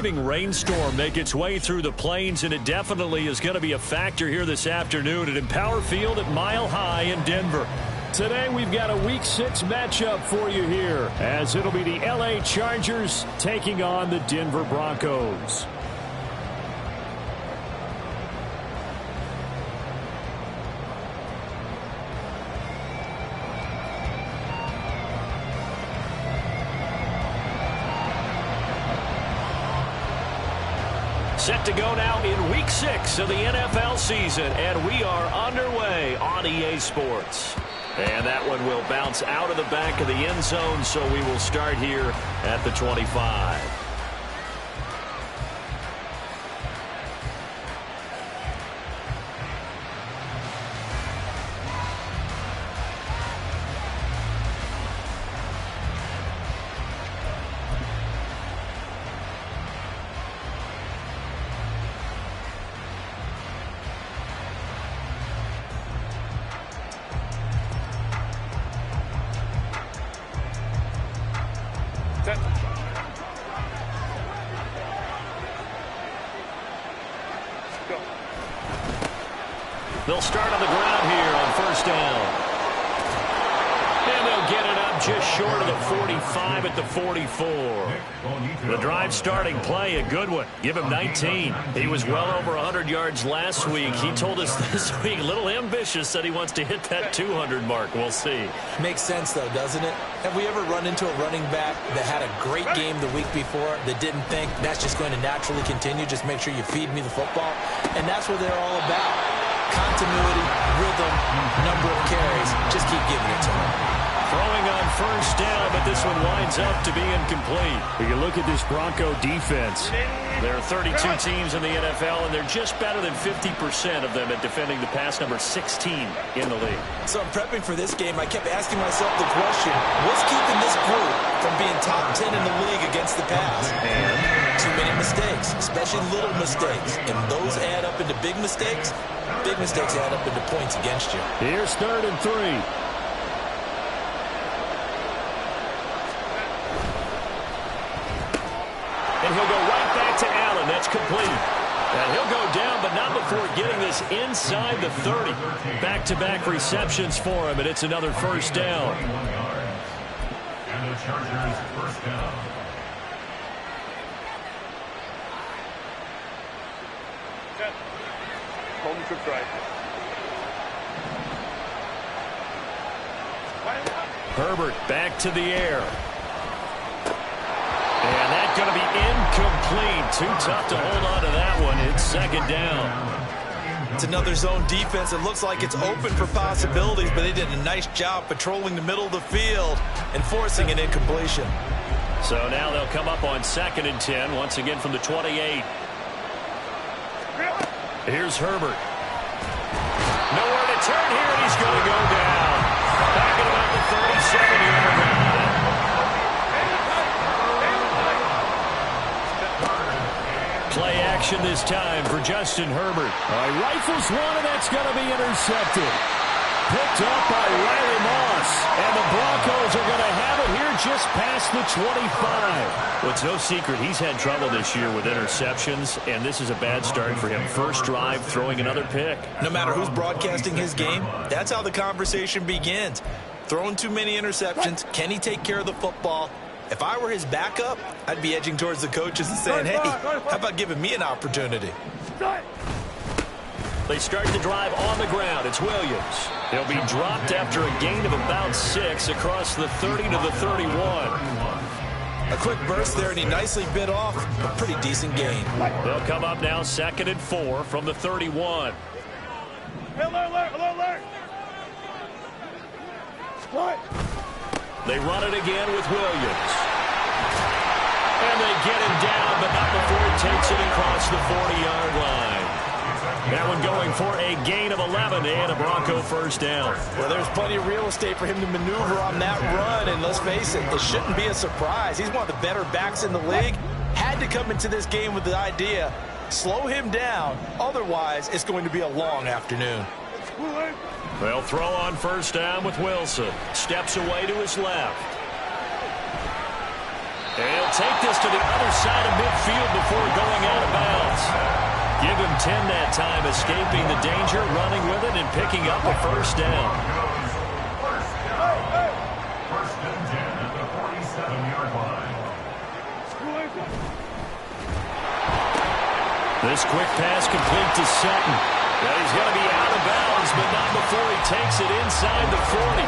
driving rainstorm make its way through the plains, and it definitely is going to be a factor here this afternoon at Empower Field at Mile High in Denver. Today we've got a Week 6 matchup for you here, as it'll be the LA Chargers taking on the Denver Broncos. Set to go now in Week 6 of the NFL season, and we are underway on EA Sports. And that one will bounce out of the back of the end zone, so we will start here at the 25. They'll start on the ground here on first down. And they'll get it up just short of the 45 at the 44. The drive starting play, a good one. Give him 19. He was well over 100 yards last week. He told us this week, a little ambitious, that he wants to hit that 200 mark. We'll see. Makes sense, though, doesn't it? Have we ever run into a running back that had a great game the week before that didn't think that's just going to naturally continue? Just make sure you feed me the football. And that's what they're all about. Continuity, rhythm, number of carries. Just keep giving it to him. Throwing on first down, but this one winds up to be incomplete. We can look at this Bronco defense. There are 32 teams in the NFL, and they're just better than 50% of them at defending the pass, number 16 in the league. So I'm prepping for this game. I kept asking myself the question, what's keeping this group from being top 10 in the league against the pass? And too many mistakes, especially little mistakes. And those add up into big mistakes. Big mistakes add up into points against you. Here's 3rd and 3. And he'll go right back to Allen. That's complete. And he'll go down, but not before getting this inside the 30. Back-to-back receptions for him, and it's another first down. And the Chargers first down. Home trip right. Herbert back to the air. And that's going to be incomplete. Too tough to hold on to that one. It's 2nd down. It's another zone defense. It looks like it's open for possibilities, but they did a nice job patrolling the middle of the field and forcing an incompletion. So now they'll come up on 2nd and 10, once again from the 28. Here's Herbert. Nowhere to turn here, and he's going to go down. Back at about the 37-yard line. Play action this time for Justin Herbert. Rifles one, and that's going to be intercepted. Picked up by Riley Moss. And the Broncos are going to have it here just past the 25. Well, it's no secret he's had trouble this year with interceptions, and this is a bad start for him. First drive, throwing another pick. No matter who's broadcasting his game, that's how the conversation begins. Throwing too many interceptions. Can he take care of the football? If I were his backup, I'd be edging towards the coaches and saying, hey, how about giving me an opportunity? They start the drive on the ground. It's Williams. He'll be dropped after a gain of about 6 across the 30 to the 31. A quick burst there, and he nicely bit off a pretty decent gain. They'll come up now 2nd and 4 from the 31. Alert. They run it again with Williams. And they get him down, but not before he takes it across the 40-yard line. That one going for a gain of 11 and a Bronco first down. Well, there's plenty of real estate for him to maneuver on that run, and let's face it, it shouldn't be a surprise. He's one of the better backs in the league. Had to come into this game with the idea, slow him down, otherwise it's going to be a long afternoon. They'll throw on first down with Wilson. Steps away to his left. He'll take this to the other side of midfield before going out of bounds. Give him 10 that time, escaping the danger, running with it, and picking up a first down. First and 10 at the 47-yard line. This quick pass complete to Sutton. He's going to be out of bounds, but not before he takes it inside the 40.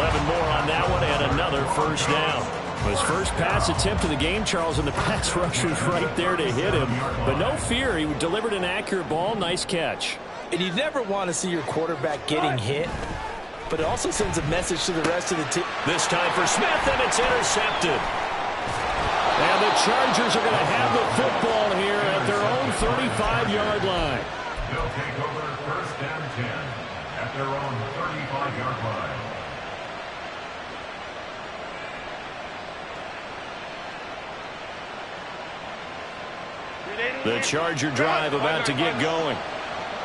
11 more on that one, and another first down. His first pass attempt of the game, Charles, and the pass rusher's right there to hit him. But no fear, he delivered an accurate ball. Nice catch. And you never want to see your quarterback getting hit, but it also sends a message to the rest of the team. This time for Smith, and it's intercepted. And the Chargers are going to have the football here at their own 35-yard line. They'll take over first and 10 at their own 35-yard line. The Charger drive about to get going.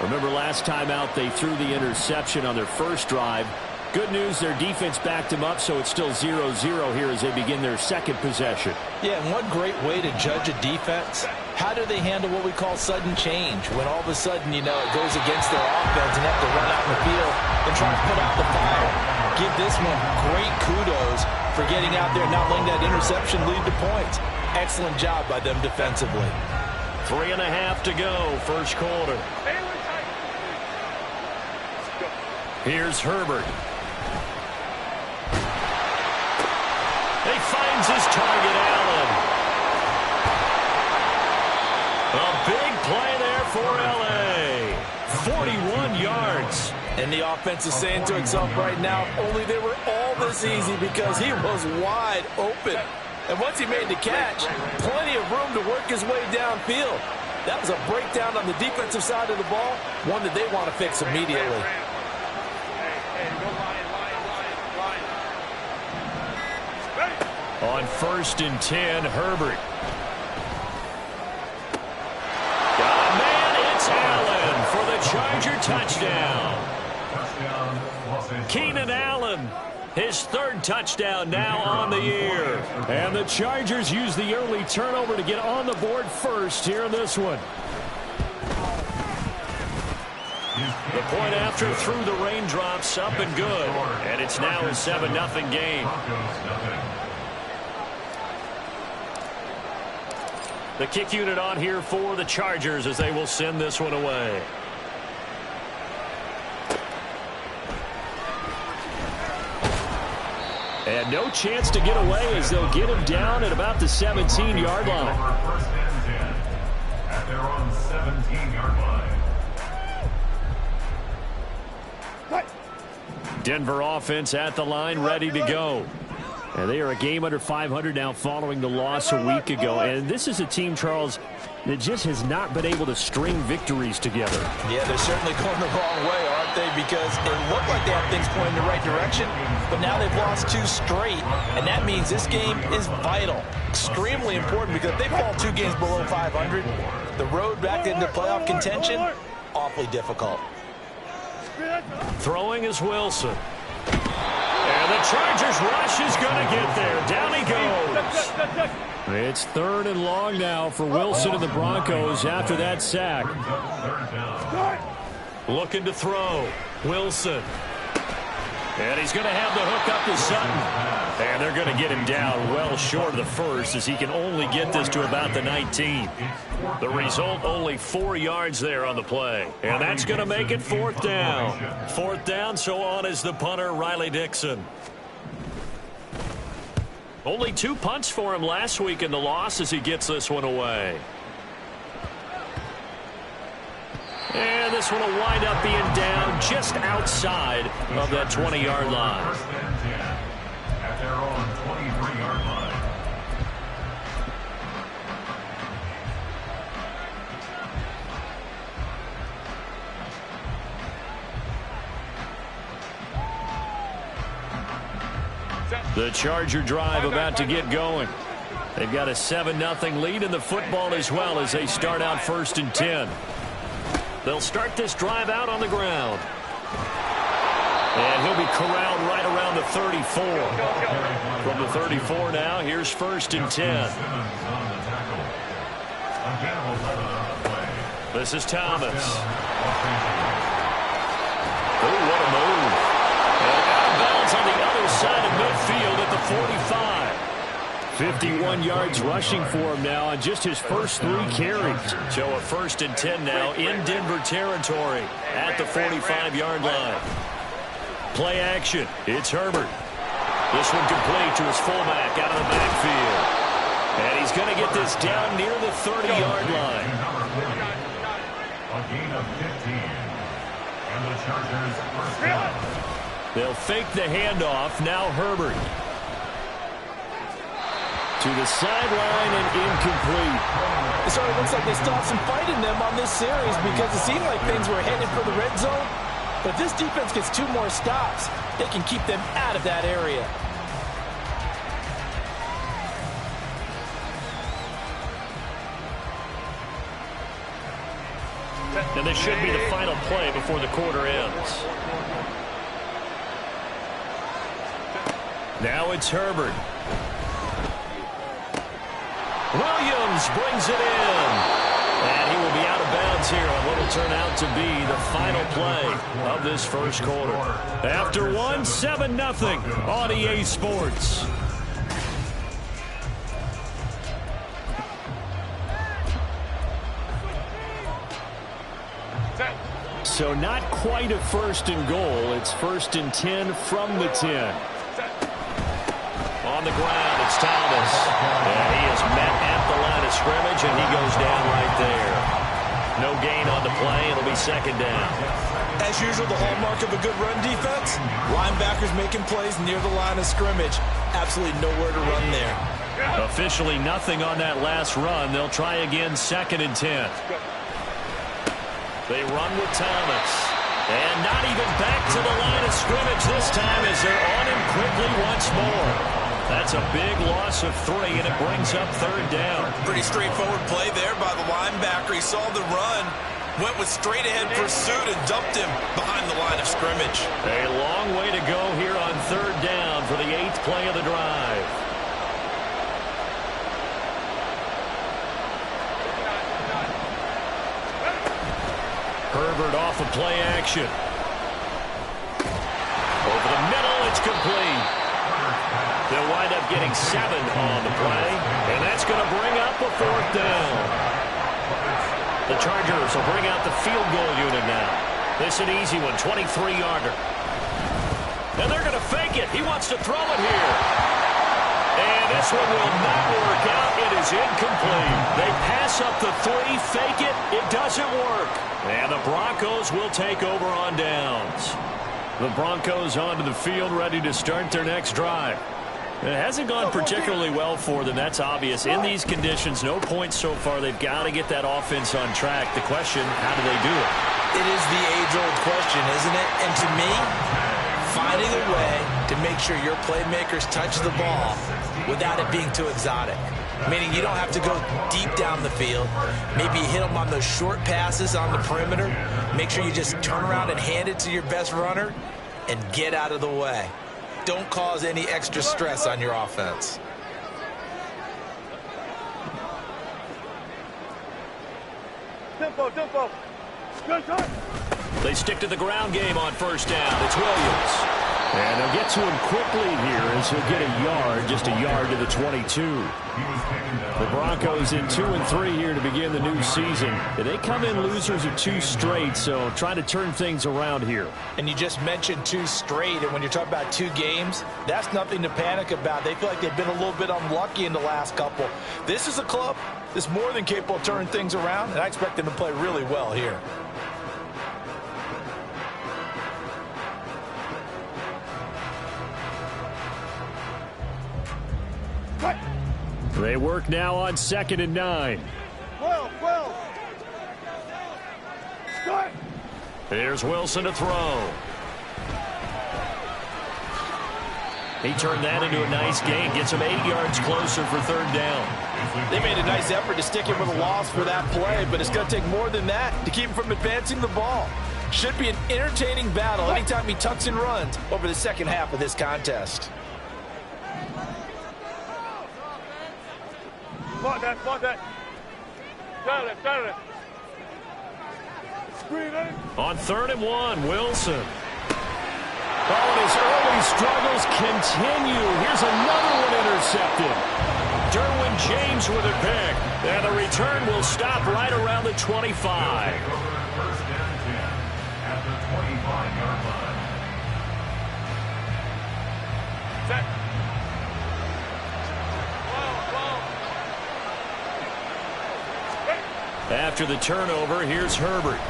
Remember last time out they threw the interception on their first drive. Good news, their defense backed them up, so it's still 0-0 here as they begin their second possession. Yeah, and one great way to judge a defense, how do they handle what we call sudden change? When all of a sudden, you know, it goes against their offense and have to run out in the field and try to put out the fire. Give this one great kudos for getting out there and not letting that interception lead to points. Excellent job by them defensively. 3.5 to go, first quarter. Here's Herbert. He finds his target, Allen. A big play there for L.A. 41 yards. And the offense is saying to itself right now, only they were all this easy because he was wide open. And once he made the catch, plenty of room to work his way downfield. That was a breakdown on the defensive side of the ball, one that they want to fix immediately. On first and 10, Herbert. Man, it's Allen for the Charger touchdown. Keenan Allen, his third touchdown now on the year. And the Chargers use the early turnover to get on the board first here in this one. The point after through the raindrops, up and good. And it's now a 7-0 game. The kick unit on here for the Chargers as they will send this one away. And no chance to get away as they'll get him down at about the 17-yard line. First and 10 at their own 17-yard line. Denver offense at the line, ready to go. And they are a game under 500 now following the loss a week ago. And this is a team, Charles, that just has not been able to string victories together. Yeah, they're certainly going the wrong way, aren't they? Because it looked like they have things pointing in the right direction, but now they've lost 2 straight. And that means this game is vital, extremely important, because if they fall 2 games below 500, the road back into playoff contention, awfully difficult. Throwing is Wilson. And the Chargers rush is going to get there. Down he goes. It's 3rd and long now for Wilson and the Broncos after that sack. Looking to throw. Wilson. And he's going to have the hook up to Sutton. And they're going to get him down well short of the first as he can only get this to about the 19. The result, only 4 yards there on the play. And that's going to make it 4th down. 4th down, so on is the punter, Riley Dixon. Only 2 punts for him last week in the loss as he gets this one away. And this one will wind up being down just outside of that 20-yard line. First and 10 at their own 23-yard line. The Charger drive about to get going. They've got a 7-0 lead in the football as well as they start out 1st and 10. They'll start this drive out on the ground. And he'll be corralled right around the 34. From the 34 now, here's 1st and 10. This is Thomas. Oh, what a move. And out of bounds on the other side of midfield at the 45. 51 yards rushing for him now on just his first 3 carries. So a 1st and 10 now in Denver territory at the 45-yard line. Play action. It's Herbert. This one complete to his fullback out of the backfield. And he's going to get this down near the 30-yard line. A gain of 15. And the Chargers first down. They'll fake the handoff. Now Herbert. To the sideline and incomplete. It sort of looks like they still have some fight in them on this series because it seemed like things were headed for the red zone. But this defense gets 2 more stops. They can keep them out of that area. And this should be the final play before the quarter ends. Now it's Herbert. Williams brings it in. And he will be out of bounds here on what will turn out to be the final play of this first quarter. After 1, 7-0 on EA Sports. So not quite a 1st and goal. It's 1st and 10 from the 10. On the ground, it's Thomas. And he is met at the line of scrimmage, and he goes down right there. No gain on the play. It'll be 2nd down. As usual, the hallmark of a good run defense, linebackers making plays near the line of scrimmage. Absolutely nowhere to run there. Officially nothing on that last run. They'll try again 2nd and 10. They run with Thomas. And not even back to the line of scrimmage this time as they're on him quickly once more. That's a big loss of 3, and it brings up 3rd down. Pretty straightforward play there by the linebacker. He saw the run, went with straight-ahead pursuit, and dumped him behind the line of scrimmage. A long way to go here on 3rd down for the 8th play of the drive. Herbert off of play action. Over the middle, it's complete. They'll wind up getting 7 on the play, and that's going to bring up a 4th down. The Chargers will bring out the field goal unit now. This an easy one, 23-yarder. And they're going to fake it. He wants to throw it here. And this one will not work out. It is incomplete. They pass up the 3, fake it. It doesn't work. And the Broncos will take over on downs. The Broncos onto the field, ready to start their next drive. It hasn't gone particularly well for them. That's obvious. In these conditions, no points so far. They've got to get that offense on track. The question, how do they do it? It is the age-old question, isn't it? And to me, finding a way to make sure your playmakers touch the ball without it being too exotic. Meaning you don't have to go deep down the field. Maybe you hit them on those short passes on the perimeter. Make sure you just turn around and hand it to your best runner and get out of the way. Don't cause any extra stress on your offense. Tempo. Good. They stick to the ground game on 1st down. It's Williams. And they'll get to him quickly here as he'll get a yard, just a yard to the 22. The Broncos in 2-3 here to begin the new season. They come in losers of 2 straight, so trying to turn things around here. And you just mentioned 2 straight, and when you're talking about 2 games, that's nothing to panic about. They feel like they've been a little bit unlucky in the last couple. This is a club that's more than capable of turning things around, and I expect them to play really well here. They work now on 2nd and 9. Well. Start. Here's Wilson to throw. He turned that into a nice gain. Gets him 8 yards closer for 3rd down. They made a nice effort to stick him with a loss for that play, but it's going to take more than that to keep him from advancing the ball. Should be an entertaining battle anytime he tucks and runs over the second half of this contest. Spot that. Got it. Screen in. On 3rd and 1, Wilson. Oh, and his early struggles continue. Here's another one intercepted. Derwin James with a pick. And the return will stop right around the 25. First down 10 at the 25-yard line. Set. After the turnover, here's Herbert.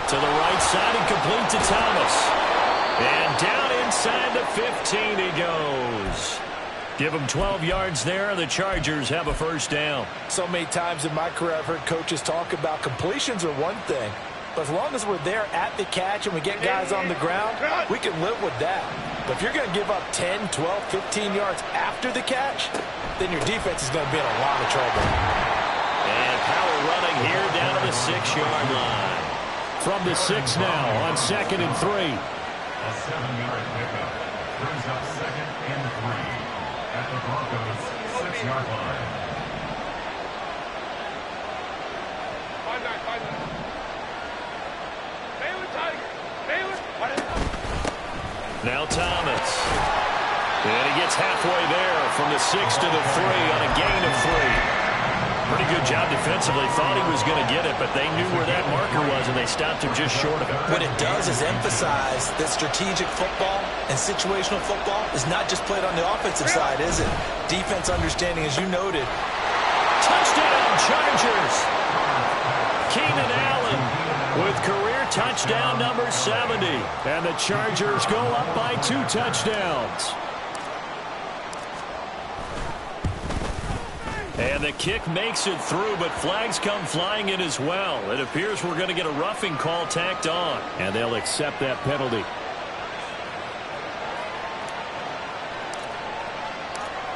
To the right side and complete to Thomas. And down inside the 15 he goes. Give him 12 yards there, and the Chargers have a first down. So many times in my career I've heard coaches talk about completions are one thing. But as long as we're there at the catch and we get guys on the ground, we can live with that. But if you're going to give up 10, 12, 15 yards after the catch, then your defense is going to be in a lot of trouble. And power running here down to the 6-yard line. From the 6 now on 2nd and 3. A 7-yard pickup brings up 2nd and 3 at the Broncos' 6-yard line. Now Thomas. And he gets halfway there from the 6 to the 3 on a gain of 3. Pretty good job defensively. Thought he was going to get it, but they knew where that marker was, and they stopped him just short of it. What it does is emphasize that strategic football and situational football is not just played on the offensive side, is it? Defense understanding, as you noted. Touchdown, Chargers. Keenan Allen with career touchdown number 70. And the Chargers go up by 2 touchdowns. And the kick makes it through, but flags come flying in as well. It appears we're going to get a roughing call tacked on, and they'll accept that penalty.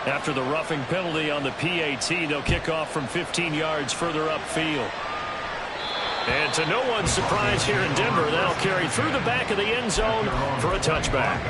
After the roughing penalty on the PAT, they'll kick off from 15 yards further upfield. And to no one's surprise here in Denver, that'll carry through the back of the end zone for a touchback.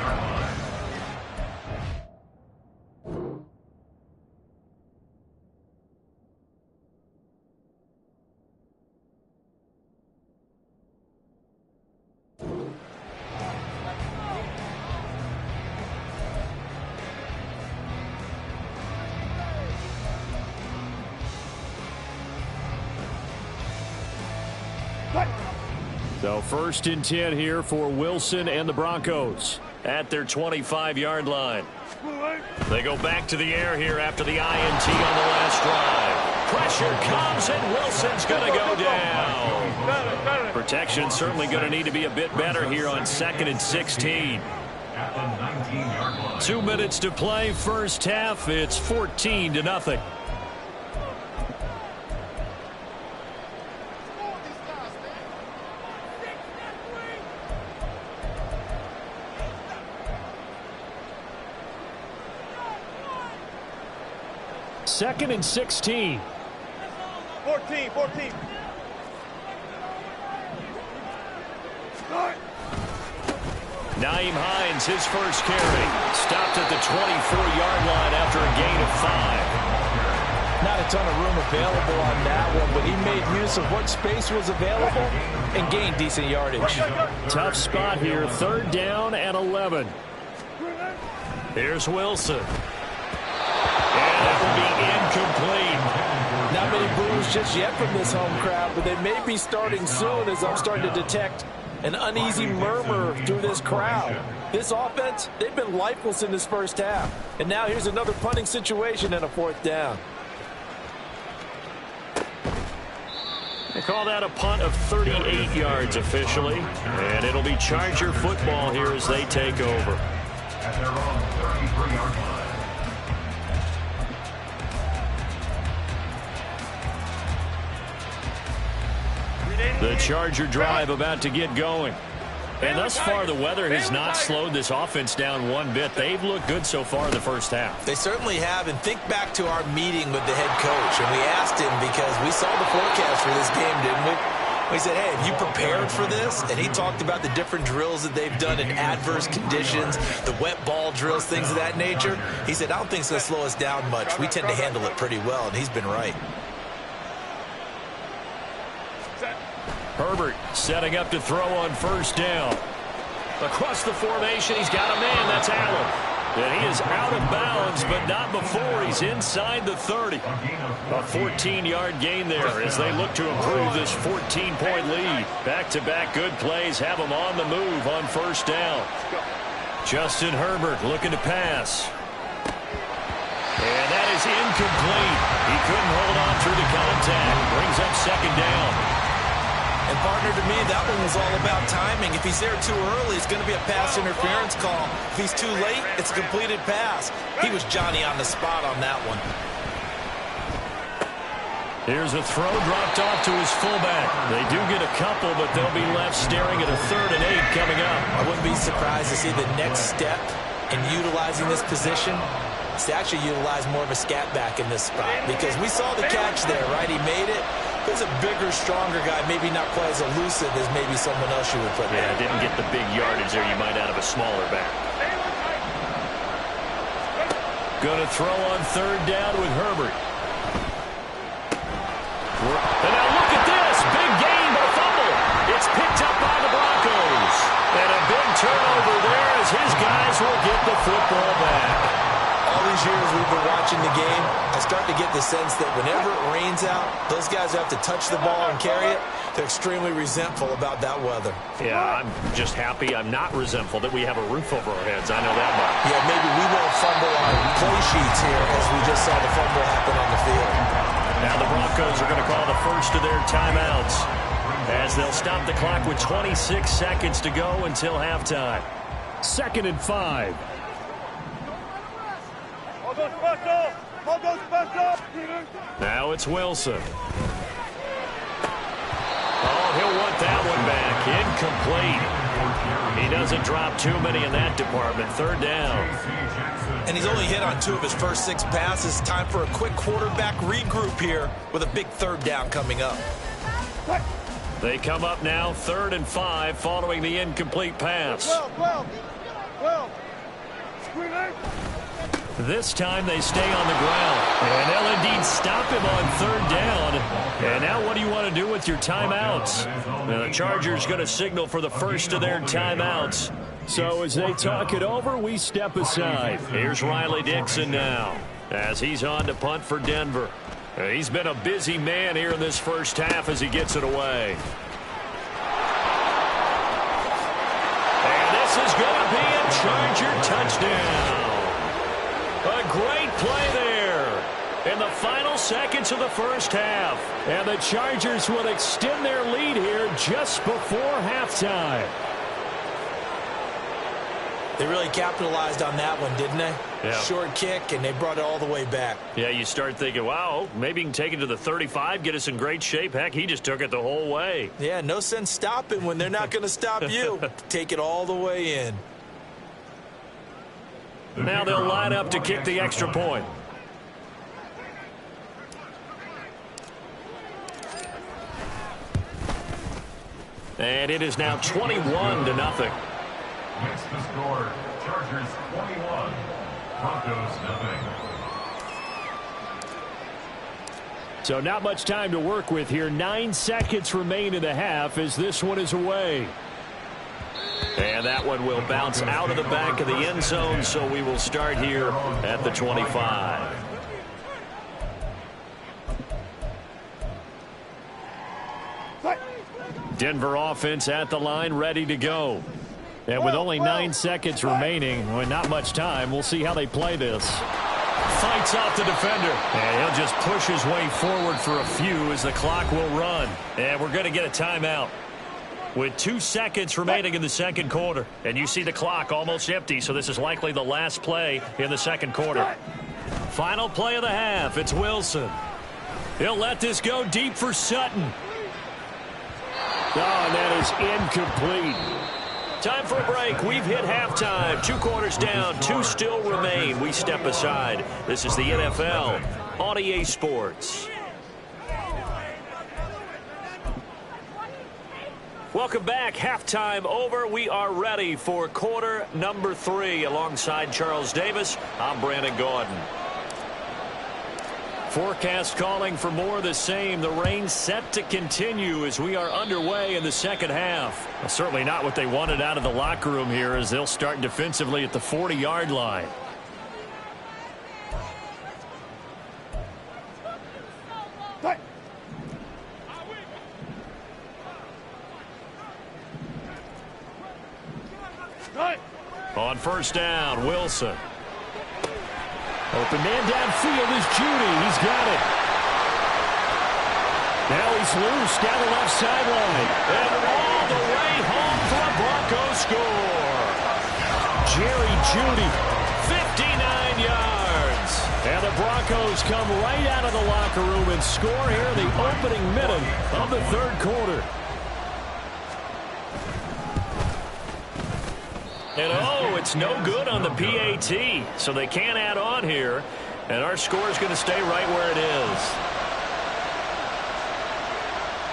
So 1st and 10 here for Wilson and the Broncos at their 25-yard line. They go back to the air here after the INT on the last drive. Pressure comes, and Wilson's going to go down. Protection certainly going to need to be a bit better here on 2nd and 16. At the 19-yard line. 2 minutes to play, first half. It's 14-0. Second and 16. 14. Nyheim Hines, his first carry. Stopped at the 24-yard line after a gain of 5. Not a ton of room available on that one, but he made use of what space was available and gained decent yardage. Tough spot here, 3rd down and 11. Here's Wilson. And it will be incomplete. Not many boos just yet from this home crowd, but they may be starting soon as I'm starting to detect an uneasy murmur through this crowd. This offense, they've been lifeless in this first half. And now here's another punting situation and a 4th down. They call that a punt of 38 yards officially. And it'll be Charger football here as they take over. At their own 33-yard line. The Charger drive about to get going. And thus far, the weather has not slowed this offense down one bit. They've looked good so far in the first half. They certainly have. And think back to our meeting with the head coach. And we asked him because we saw the forecast for this game, didn't we? We said, hey, have you prepared for this? And he talked about the different drills that they've done in adverse conditions, the wet ball drills, things of that nature. He said, I don't think it's going to slow us down much. We tend to handle it pretty well, and he's been right. Herbert setting up to throw on first down. Across the formation, he's got a man. That's Allen. And he is out of bounds, but not before he's inside the 30. A 14-yard gain there as they look to improve this 14-point lead. Back-to-back good plays have them on the move on first down. Justin Herbert looking to pass. And that is incomplete. He couldn't hold on through the contact. Brings up second down. And, partner, to me, that one was all about timing. If he's there too early, it's going to be a pass interference call. If he's too late, it's a completed pass. He was Johnny on the spot on that one. Here's a throw dropped off to his fullback. They do get a couple, but they'll be left staring at a 3rd and 8 coming up. I wouldn't be surprised to see the next step in utilizing this position is to actually utilize more of a scat back in this spot. Because we saw the catch there, right? He made it. He's a bigger, stronger guy, maybe not quite as elusive as maybe someone else you would put there. Yeah, didn't get the big yardage there you might out of a smaller back. Going to throw on 3rd down with Herbert. And now look at this. Big gain, but a fumble. It's picked up by the Broncos. And a big turnover there as his guys will get the football back. All these years we've been watching the game, I start to get the sense that whenever it rains out, those guys have to touch the ball and carry it. They're extremely resentful about that weather. Yeah, I'm just happy I'm not resentful that we have a roof over our heads. I know that much. Yeah, maybe we won't fumble our play sheets here as we just saw the fumble happen on the field. Now the Broncos are going to call the first of their timeouts as they'll stop the clock with 26 seconds to go until halftime. 2nd and 5. Now it's Wilson. Oh, he'll want that one back. Incomplete. He doesn't drop too many in that department. 3rd down. And he's only hit on 2 of his first 6 passes. Time for a quick quarterback regroup here with a big 3rd down coming up. They come up now 3rd and 5 following the incomplete pass. This time they stay on the ground. And they'll indeed stop him on 3rd down. And now what do you want to do with your timeouts? Now the Chargers going to signal for the first of their timeouts. So as they talk it over, we step aside. Here's Riley Dixon now as he's on to punt for Denver. He's been a busy man here in this first half as he gets it away. And this is going to be a Charger touchdown. A great play there in the final seconds of the first half. And the Chargers will extend their lead here just before halftime. They really capitalized on that one, didn't they? Yeah. Short kick, and they brought it all the way back. Yeah, you start thinking, wow, maybe he can take it to the 35, get us in great shape. Heck, he just took it the whole way. Yeah, no sense stopping when they're not going to stop you. Take it all the way in. Now they'll line up to kick the extra point. And it is now 21-0. Next to score, Chargers 21, Broncos 0. So not much time to work with here. 9 seconds remain in the half as this one is away. And that one will bounce out of the back of the end zone, so we will start here at the 25. Denver offense at the line, ready to go. And with only 9 seconds remaining, well, not much time, we'll see how they play this. Fights off the defender. And he'll just push his way forward for a few as the clock will run. And we're going to get a timeout with 2 seconds remaining in the second quarter. And you see the clock almost empty, so this is likely the last play in the second quarter. Final play of the half. It's Wilson. He'll let this go deep for Sutton. Oh, and that is incomplete. Time for a break. We've hit halftime. 2 quarters down, 2 still remain. We step aside. This is the NFL on EA Sports. Welcome back. Halftime over. We are ready for quarter number 3. Alongside Charles Davis, I'm Brandon Gaudin. Forecast calling for more of the same. The rain set to continue as we are underway in the second half. Well, certainly not what they wanted out of the locker room here, as they'll start defensively at the 40-yard line. On first down, Wilson. Open man downfield is Judy. He's got it. Now he's loose down the left sideline. And all the way home for a Broncos score. Jerry Judy, 59 yards. And the Broncos come right out of the locker room and score here in the opening minute of the third quarter. And oh, it's no good on the PAT, so they can't add on here. And our score is going to stay right where it is.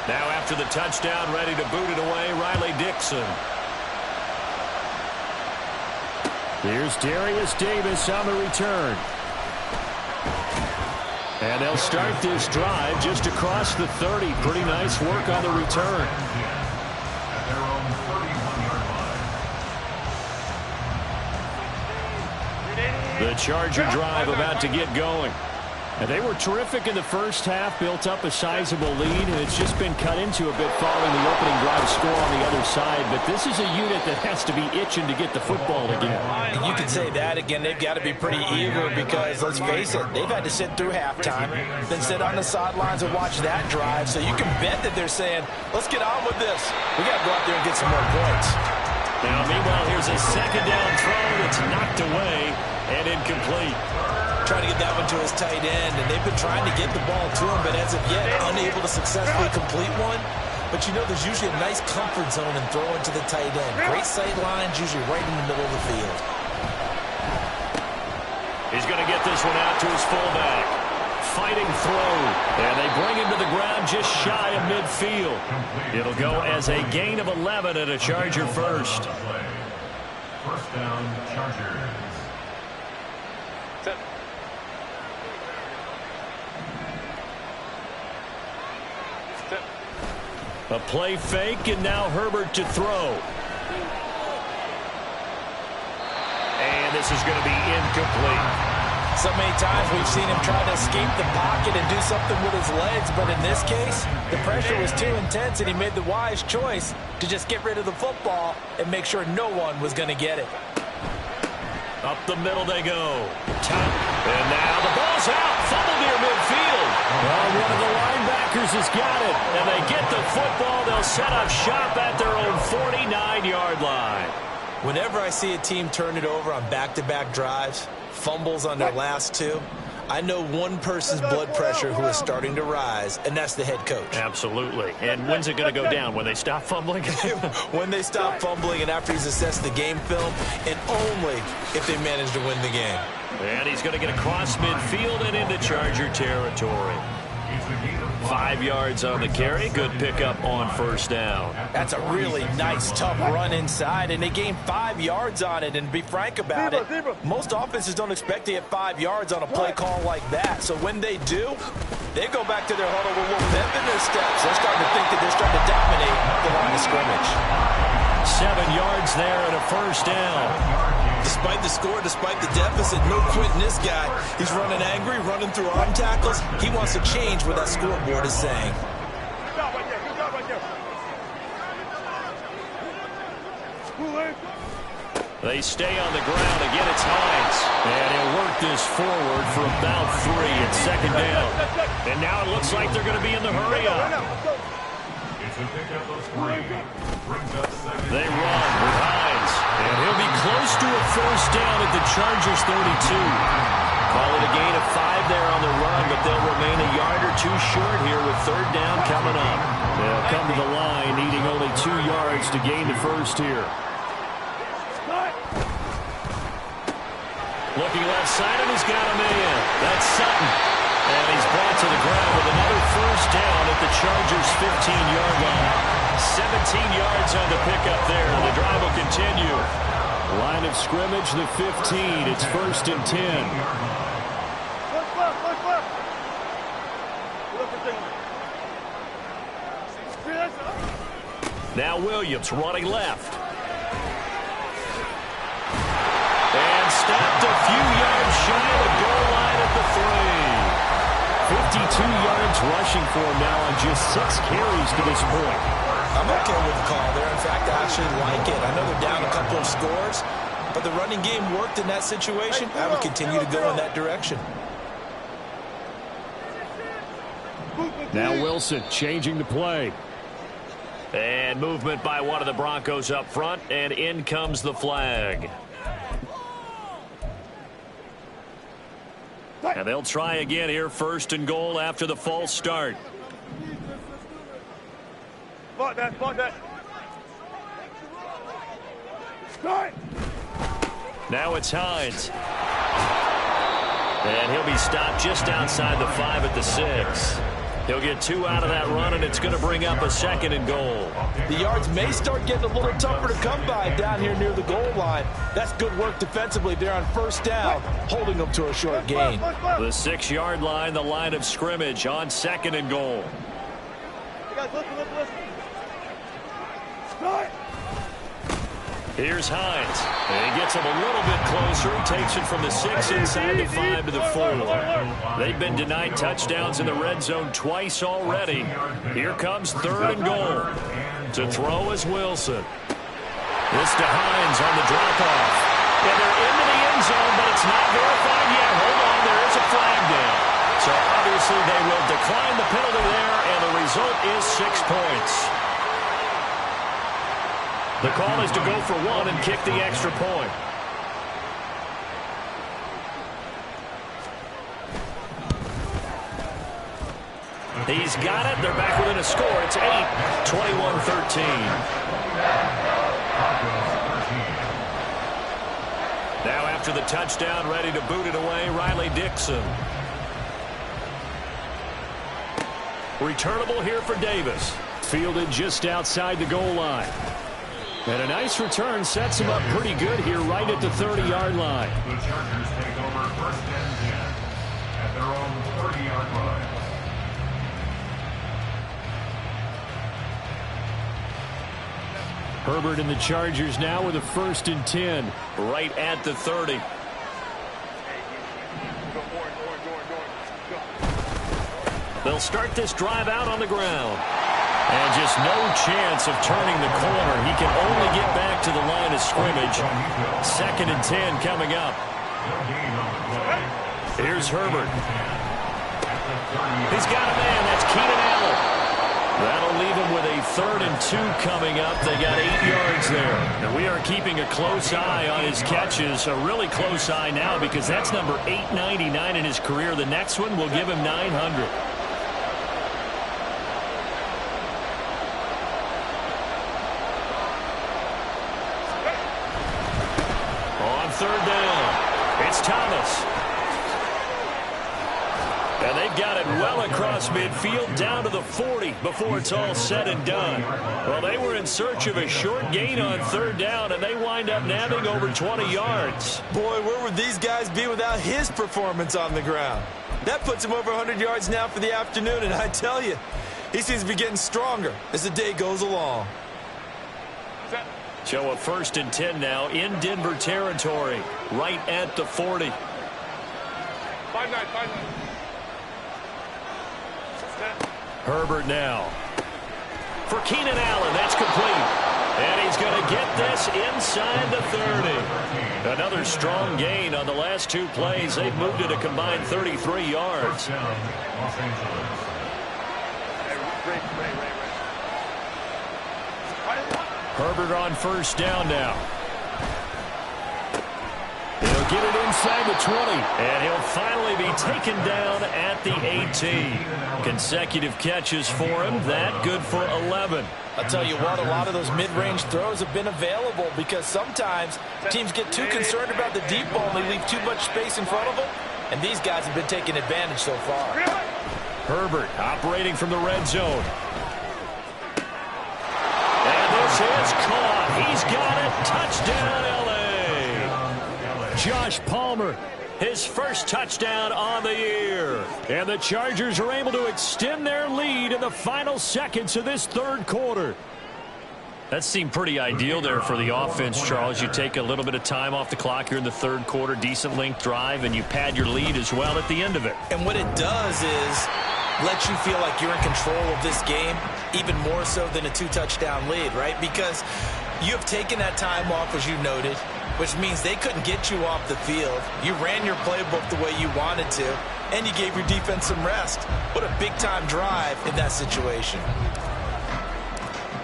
Now after the touchdown, ready to boot it away, Riley Dixon. Here's Darius Davis on the return. And they'll start this drive just across the 30. Pretty nice work on the return. The Charger drive about to get going. And they were terrific in the first half, built up a sizable lead, and it's just been cut into a bit following the opening drive score on the other side. But this is a unit that has to be itching to get the football again. You can say that again. They've got to be pretty eager because, let's face it, they've had to sit through halftime, then sit on the sidelines and watch that drive. So you can bet that they're saying, let's get on with this. We got to go out there and get some more points. Now, meanwhile, here's a second down throw that's knocked away and incomplete. Trying to get that one to his tight end, and they've been trying to get the ball to him, but as of yet, unable to successfully complete one. But you know, there's usually a nice comfort zone in throwing to the tight end. Great sight lines, usually right in the middle of the field. He's going to get this one out to his fullback. Fighting throw, and they bring him to the ground just shy of midfield. It'll go as a gain of 11 and a Charger first. First down, Chargers. A play fake, and now Herbert to throw. And this is going to be incomplete. So many times we've seen him try to escape the pocket and do something with his legs, but in this case, the pressure was too intense, and he made the wise choice to just get rid of the football and make sure no one was going to get it. Up the middle they go. Top. And now the ball's out. Fumble near midfield. Well, one of the linebackers has got it. And they get the football. They'll set up shop at their own 49-yard line. Whenever I see a team turn it over on back-to-back drives, fumbles on their last two, I know one person's blood pressure who is starting to rise, and that's the head coach. Absolutely. And when's it going to go down? When they stop fumbling? When they stop fumbling and after he's assessed the game film, and only if they manage to win the game. And he's going to get across midfield and into Charger territory. 5 yards on the carry. Good pickup on first down. That's a really nice, tough run inside, and they gained 5 yards on it. And to be frank about it, most offenses don't expect to get 5 yards on a play call like that. So when they do, they go back to their huddle with a little pep in their steps. They're starting to think that they're starting to dominate the line of scrimmage. 7 yards there and a first down. Despite the score, despite the deficit, no quitting this guy. He's running angry, running through arm tackles. He wants to change what that scoreboard is saying. They stay on the ground. Again, it's Hines. And he'll work this forward for about 3 at second down. And now it looks like they're going to be in the hurry-up. They run with Hines. And he'll be close to a first down at the Chargers 32. Call it a gain of 5 there on the run, but they'll remain a yard or 2 short here with third down coming up. They'll come to the line needing only 2 yards to gain the first here. Looking left side, and he's got him in. That's Sutton. And he's brought to the ground with another first down at the Chargers' 15-yard line. 17 yards on the pickup there. The drive will continue. Line of scrimmage, the 15. It's 1st and 10. Now Williams running left. And stopped a few yards shy of the goal line at the 3. 52 yards rushing for him now on just 6 carries to this point. I'm okay with the call there. In fact, I actually like it. I know they're down a couple of scores, but the running game worked in that situation. I would continue to go in that direction. Now Wilson changing the play. And movement by one of the Broncos up front, and in comes the flag. And they'll try again here, 1st and goal after the false start. Block that, block that. Start. Now it's Hines. And he'll be stopped just outside the 5 at the 6. He'll get 2 out of that run, and it's going to bring up a 2nd and goal. The yards may start getting a little tougher to come by down here near the goal line. That's good work defensively there on 1st down, holding them to a short gain. The 6-yard line, the line of scrimmage on 2nd and goal. Guys, listen. Start. Here's Hines. And he gets him a little bit closer. He takes it from the 6 inside the 5 to the 4. They've been denied touchdowns in the red zone twice already. Here comes 3rd and goal. To throw is Wilson. This to Hines on the drop-off. And they're into the end zone, but it's not verified yet. Hold on, there is a flag down. So obviously they will decline the penalty there, and the result is 6 points. The call is to go for 1 and kick the extra point. He's got it. They're back within a score. It's 8, 21-13. Now after the touchdown, ready to boot it away, Riley Dixon. Returnable here for Davis. Fielded just outside the goal line. And a nice return sets him up pretty good here right at the 30-yard line. The Chargers take over 1st and 10 at their own 30-yard line. Herbert and the Chargers now with a 1st and 10 right at the 30. They'll start this drive out on the ground. And just no chance of turning the corner. He can only get back to the line of scrimmage. 2nd and 10 coming up. Here's Herbert. He's got a man. That's Keenan Allen. That'll leave him with a 3rd and 2 coming up. They got 8 yards there. And we are keeping a close eye on his catches. A really close eye now because that's number 899 in his career. The next one will give him 900. On 3rd down, it's Thomas. And they've got it well across midfield down to the 40 before it's all said and done. Well, they were in search of a short gain on 3rd down, and they wind up nabbing over 20 yards. Boy, where would these guys be without his performance on the ground? That puts him over 100 yards now for the afternoon, and I tell you, he seems to be getting stronger as the day goes along. So a 1st and 10 now in Denver territory, right at the 40. 5-9. Herbert now. For Keenan Allen, that's complete. And he's going to get this inside the 30. Another strong gain on the last 2 plays. They've moved it a combined 33 yards. Herbert on 1st down now. He'll He'll get it inside the 20. And he'll finally be taken down at the 18. Consecutive catches for him. That good for 11. I'll tell you what, a lot of those mid-range throws have been available because sometimes teams get too concerned about the deep ball and they leave too much space in front of them. And these guys have been taking advantage so far. Herbert operating from the red zone. And this is caught. He's got it. Touchdown, L.A. Josh Palmer, his first touchdown on the year. And the Chargers are able to extend their lead in the final seconds of this third quarter. That seemed pretty ideal there for the offense, Charles. You take a little bit of time off the clock here in the third quarter, decent length drive, and you pad your lead as well at the end of it. And what it does is let you feel like you're in control of this game, even more so than a 2-touchdown lead, right? Because you have taken that time off, as you noted, which means they couldn't get you off the field. You ran your playbook the way you wanted to, and you gave your defense some rest. What a big-time drive in that situation.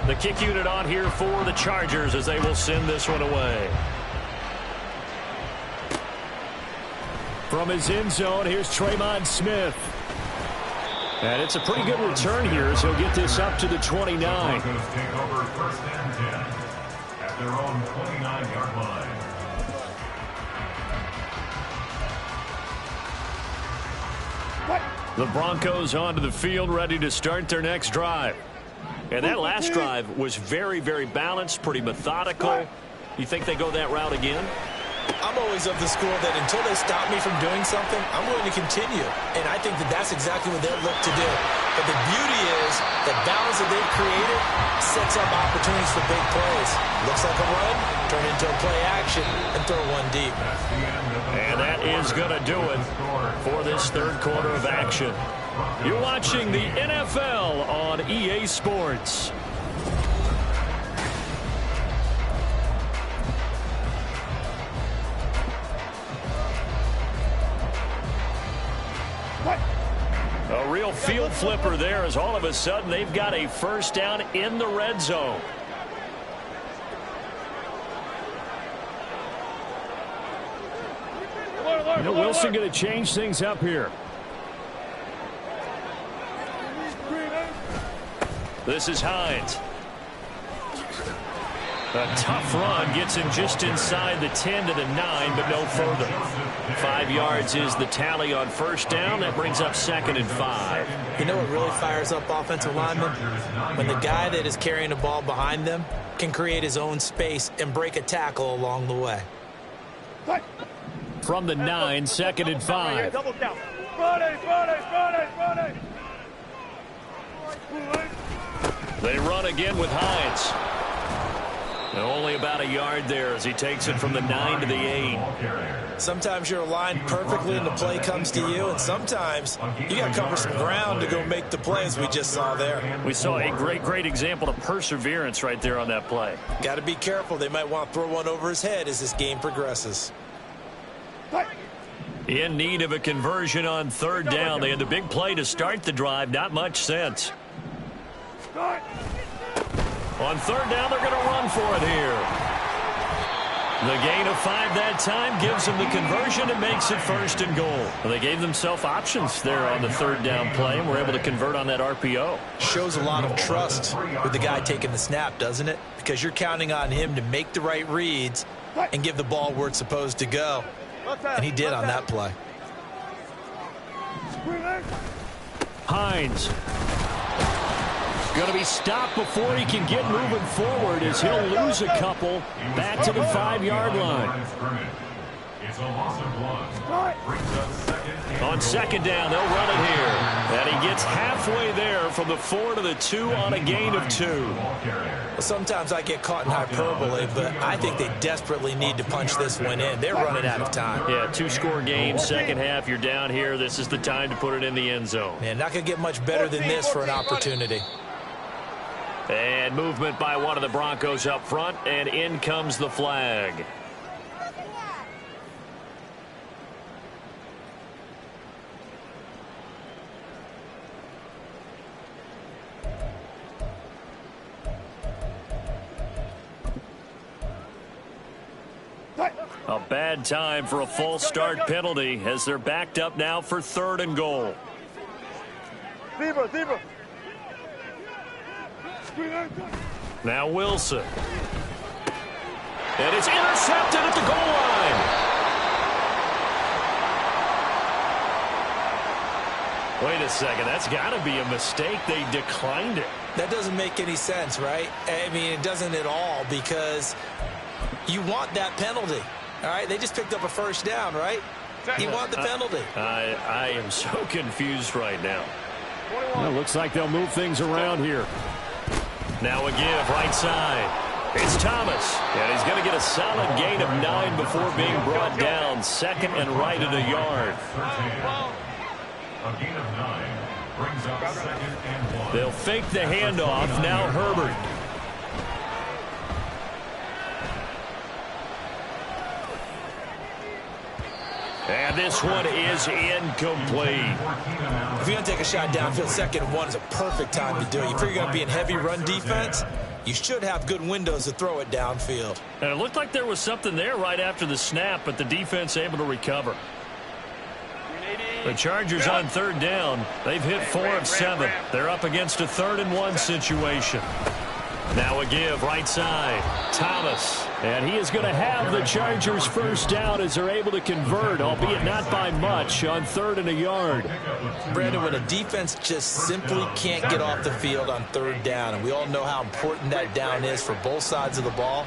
The kick unit on here for the Chargers as they will send this one away. From his end zone, here's Tremon Smith. And it's a pretty good return here as he'll get this up to the 29. Broncos take over first and 10 at their own 29-yard line. The Broncos onto the field, ready to start their next drive. And that last drive was very, very balanced, pretty methodical. You think they go that route again? I'm always of the school that until they stop me from doing something, I'm going to continue. And I think that that's exactly what they'll look to do. But the beauty is the balance that they've created sets up opportunities for big plays. Looks like a run, turn into a play action, and throw one deep. And that is going to do it for this third quarter of action. You're watching the NFL on EA Sports. A real field flipper there as all of a sudden they've got a first down in the red zone. You know, Wilson going to change things up here. This is Hines. A tough run gets him just inside the 10 to the 9, but no further. 5 yards is the tally on first down. That brings up 2nd and 5. You know what really fires up offensive linemen? When the guy that is carrying the ball behind them can create his own space and break a tackle along the way. From the 9, 2nd and 5. Double down. They run again with Hines. And only about a yard there as he takes it from the 9 to the 8. Sometimes you're aligned perfectly and the play comes to you, and sometimes you got to cover some ground to go make the plays we just saw there. We saw a great example of perseverance right there on that play. Got to be careful. They might want to throw one over his head as this game progresses. In need of a conversion on third down. They had the big play to start the drive. Not much sense. On third down, they're going to run for it here. The gain of 5 that time gives them the conversion and makes it 1st and goal. Well, they gave themselves options there on the third down play and were able to convert on that RPO. Shows a lot of trust with the guy taking the snap, doesn't it? Because you're counting on him to make the right reads and give the ball where it's supposed to go. And he did on that play. Hines. Going to be stopped before he can get moving forward as he'll lose a couple back to the 5-yard line. It's a loss of 1. Brings up 2nd. On 2nd down, they'll run it here. And he gets halfway there from the 4 to the 2 on a gain of 2. Well, sometimes I get caught in hyperbole, but I think they desperately need to punch this one in. They're running out of time. Yeah, 2-score game, second half, you're down here. This is the time to put it in the end zone. Man, not going to get much better than this for an opportunity. And movement by one of the Broncos up front, and in comes the flag. A bad time for a false start penalty as they're backed up now for 3rd and goal. Zebra. Now Wilson. And it's intercepted at the goal line. Wait a second, that's got to be a mistake. They declined it. That doesn't make any sense, right? I mean, it doesn't at all, because you want that penalty. All right, they just picked up a 1st down, right? You want the penalty. I am so confused right now. Well, looks like they'll move things around here. Now a give right side. It's Thomas, and he's going to get a solid gain of 9 before being brought down. 2nd and right at a yard. A gain of 9 brings up 2nd and 1. They'll fake the handoff. Now Herbert. And this one is incomplete. If you're going to take a shot downfield, 2nd and 1 is a perfect time to do it. You figure you're going to be in heavy run defense, you should have good windows to throw it downfield. And it looked like there was something there right after the snap, but the defense able to recover. The Chargers on 3rd down. They've hit 4 of 7. They're up against a 3rd and 1 situation. Now a give right side. Thomas. And he is going to have the Chargers 1st down as they're able to convert, albeit not by much, on 3rd and a yard. Brandon, when a defense just simply can't get off the field on 3rd down, and we all know how important that down is for both sides of the ball,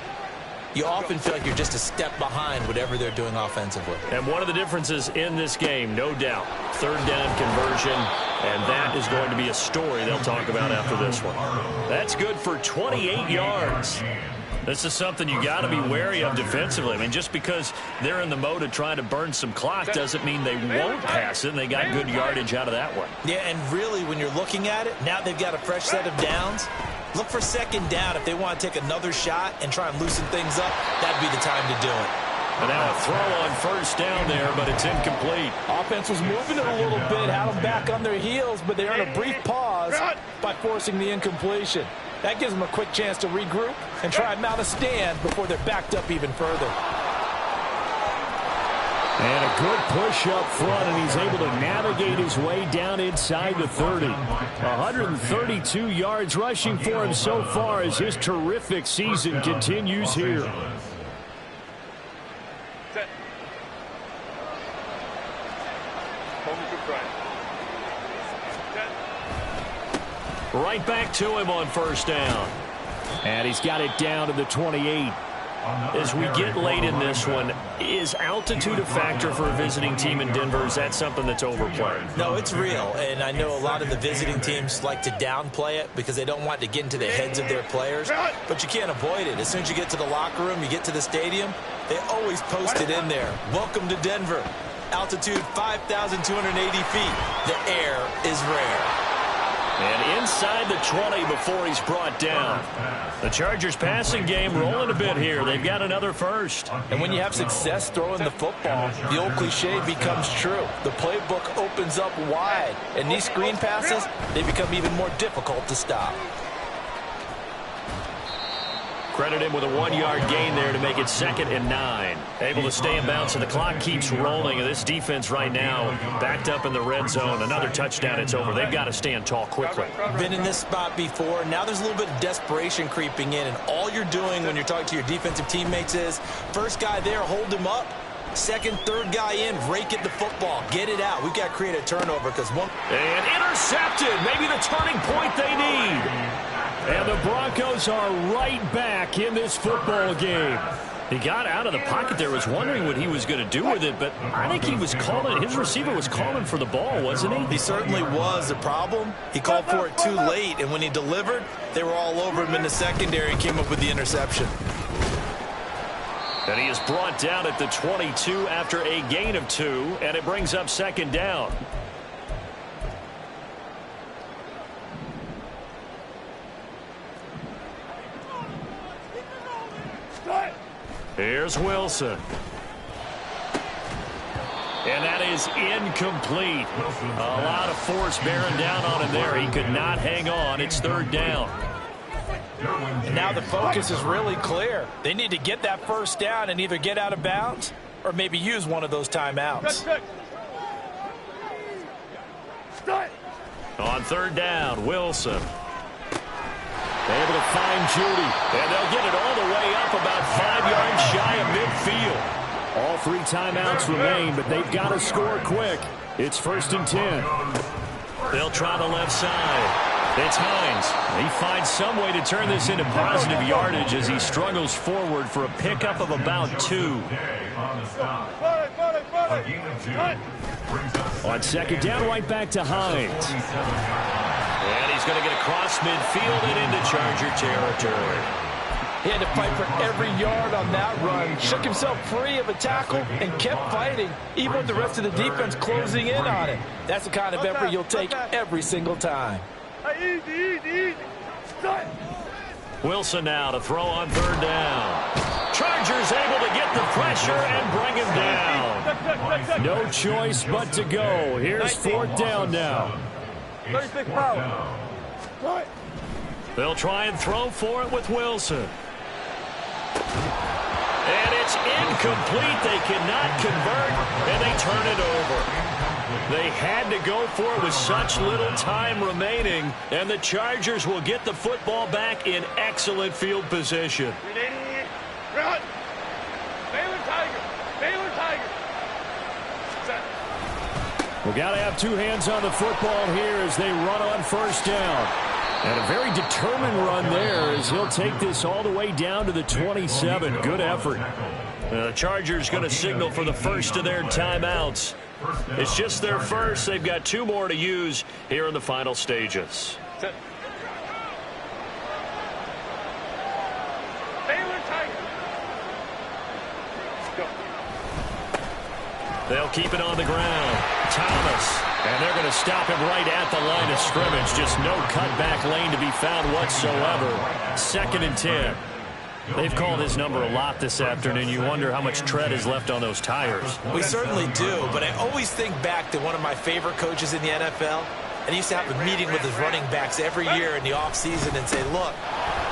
you often feel like you're just a step behind whatever they're doing offensively. And one of the differences in this game, no doubt, 3rd down conversion, and that is going to be a story they'll talk about after this one. That's good for 28 yards. This is something you got to be wary of defensively. I mean, just because they're in the mode of trying to burn some clock doesn't mean they won't pass it, and they got good yardage out of that one. Yeah, and really, when you're looking at it, now they've got a fresh set of downs. Look for 2nd down. If they want to take another shot and try and loosen things up, that'd be the time to do it. And now a throw on 1st down there, but it's incomplete. Offense was moving it a little bit, had them back on their heels, but they earned a brief pause by forcing the incompletion. That gives them a quick chance to regroup and try and mount a stand before they're backed up even further. And a good push up front, and he's able to navigate his way down inside the 30. 132 yards rushing for him so far as his terrific season continues here. Right back to him on 1st down. And he's got it down to the 28. As we get late in this one, is altitude a factor for a visiting team in Denver? Is that something that's overplayed? No, it's real, and I know a lot of the visiting teams like to downplay it because they don't want to get into the heads of their players, but you can't avoid it. As soon as you get to the locker room, you get to the stadium, they always post it in there. Welcome to Denver. Altitude 5,280 feet. The air is rare. And inside the 20 before he's brought down. The Chargers passing game rolling a bit here. They've got another 1st. And when you have success throwing the football, the old cliche becomes true. The playbook opens up wide, and these screen passes, they become even more difficult to stop. Credit him with a 1-yard gain there to make it 2nd and 9. Able to stay in bounds, so the clock keeps rolling. And this defense right now backed up in the red zone. Another touchdown, it's over. They've got to stand tall quickly. Been in this spot before. Now there's a little bit of desperation creeping in. And all you're doing when you're talking to your defensive teammates is, first guy there, hold him up. 2nd, 3rd guy in, rake it the football. Get it out. We've got to create a turnover because one. And intercepted. Maybe the turning point they need. And the Broncos are right back in this football game. He got out of the pocket there, was wondering what he was going to do with it, but I think he was calling, his receiver was calling for the ball, wasn't he? He certainly was. The problem, he called for it too late, and when he delivered, they were all over him in the secondary and came up with the interception. And he is brought down at the 22 after a gain of 2, and it brings up 2nd down. Here's Wilson. And that is incomplete. A lot of force bearing down on him there. He could not hang on. It's 3rd down. And now the focus is really clear. They need to get that first down and either get out of bounds or maybe use one of those timeouts. On third down, Wilson. Able to find Judy, and they'll get it all the way up about 5 yards shy of midfield. All 3 timeouts remain, but they've got to score quick. It's 1st and 10. They'll try the left side. It's Hines. He finds some way to turn this into positive yardage as he struggles forward for a pickup of about 2. On second down, right back to Hines. And he's going to get across midfield and into Charger territory. He had to fight for every yard on that run. Shook himself free of a tackle and kept fighting, even with the rest of the defense closing in on him. That's the kind of effort you'll take every single time. Easy. Wilson now to throw on third down. Chargers able to get the pressure and bring him down. No choice but to go. Here's 4th down now. 36 power. They'll try and throw for it with Wilson. And it's incomplete. They cannot convert, and they turn it over. They had to go for it with such little time remaining, and the Chargers will get the football back in excellent field position. Run. Baylor Tiger. We got to have 2 hands on the football here as they run on first down. And a very determined run there as he'll take this all the way down to the 27. Good effort. The Chargers going to signal for the first of their timeouts. It's just their first. They've got 2 more to use here in the final stages. They'll keep it on the ground. Thomas. And they're going to stop him right at the line of scrimmage. Just no cutback lane to be found whatsoever. 2nd and 10. They've called his number a lot this afternoon. You wonder how much tread is left on those tires. We certainly do, but I always think back to one of my favorite coaches in the NFL. And he used to have a meeting with his running backs every year in the offseason and say, look,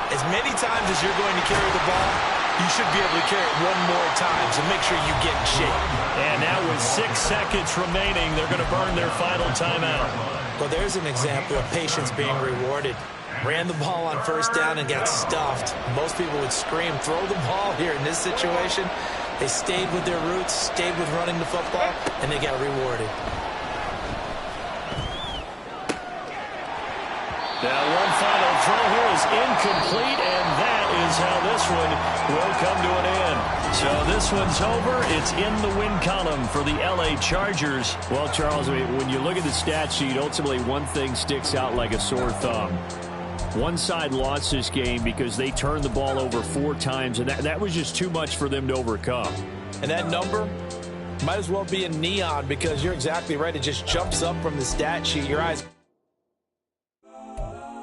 as many times as you're going to carry the ball, you should be able to carry it one more time, so make sure you get in shape. And now with 6 seconds remaining, they're going to burn their final timeout. Well, there's an example of patience being rewarded. Ran the ball on first down and got stuffed. Most people would scream, throw the ball here in this situation. They stayed with their roots, stayed with running the football, and they got rewarded. Now one final throw here is incomplete, and that is how this one will come to an end. So this one's over. It's in the win column for the LA Chargers. Well, Charles, when you look at the stat sheet, ultimately one thing sticks out like a sore thumb. One side lost this game because they turned the ball over 4 times, and that was just too much for them to overcome. And that number might as well be in neon because you're exactly right. It just jumps up from the stat sheet. Your eyes